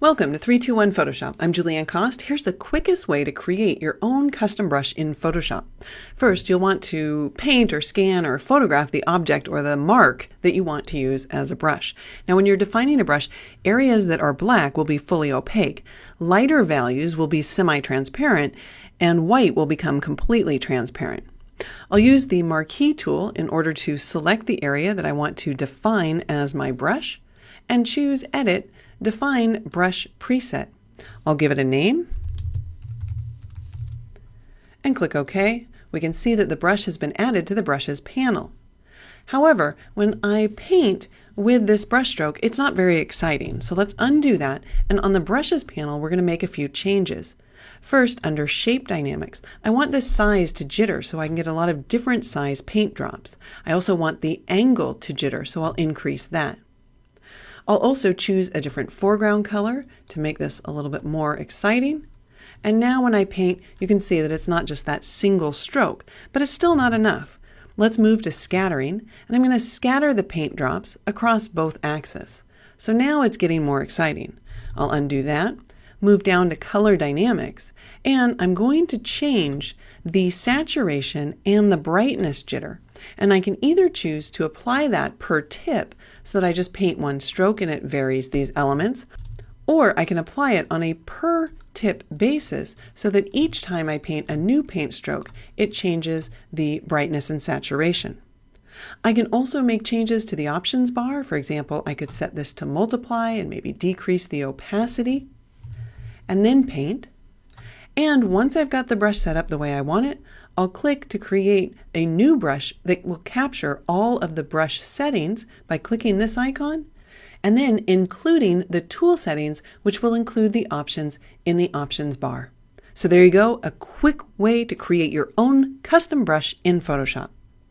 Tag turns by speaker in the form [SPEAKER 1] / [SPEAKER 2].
[SPEAKER 1] Welcome to 321 Photoshop. I'm Julianne Cost. Here's the quickest way to create your own custom brush in Photoshop. First, you'll want to paint or scan or photograph the object or the mark that you want to use as a brush. Now, when you're defining a brush, areas that are black will be fully opaque, lighter values will be semi-transparent, and white will become completely transparent. I'll use the marquee tool in order to select the area that I want to define as my brush and choose Edit, Define Brush Preset. I'll give it a name and click OK. We can see that the brush has been added to the Brushes panel. However, when I paint with this brush stroke, it's not very exciting. So let's undo that, and on the Brushes panel, we're going to make a few changes. First, under Shape Dynamics, I want this size to jitter so I can get a lot of different size paint drops. I also want the angle to jitter, so I'll increase that. I'll also choose a different foreground color to make this a little bit more exciting. And now when I paint, you can see that it's not just that single stroke, but it's still not enough. Let's move to scattering, and I'm going to scatter the paint drops across both axes. So now it's getting more exciting. I'll undo that, move down to Color Dynamics, and I'm going to change the saturation and the brightness jitter. And I can either choose to apply that per tip so that I just paint one stroke and it varies these elements, or I can apply it on a per tip basis so that each time I paint a new paint stroke, it changes the brightness and saturation. I can also make changes to the options bar. For example, I could set this to multiply and maybe decrease the opacity, and then paint. And once I've got the brush set up the way I want it, I'll click to create a new brush that will capture all of the brush settings by clicking this icon, and then including the tool settings, which will include the options in the options bar. So there you go, a quick way to create your own custom brush in Photoshop.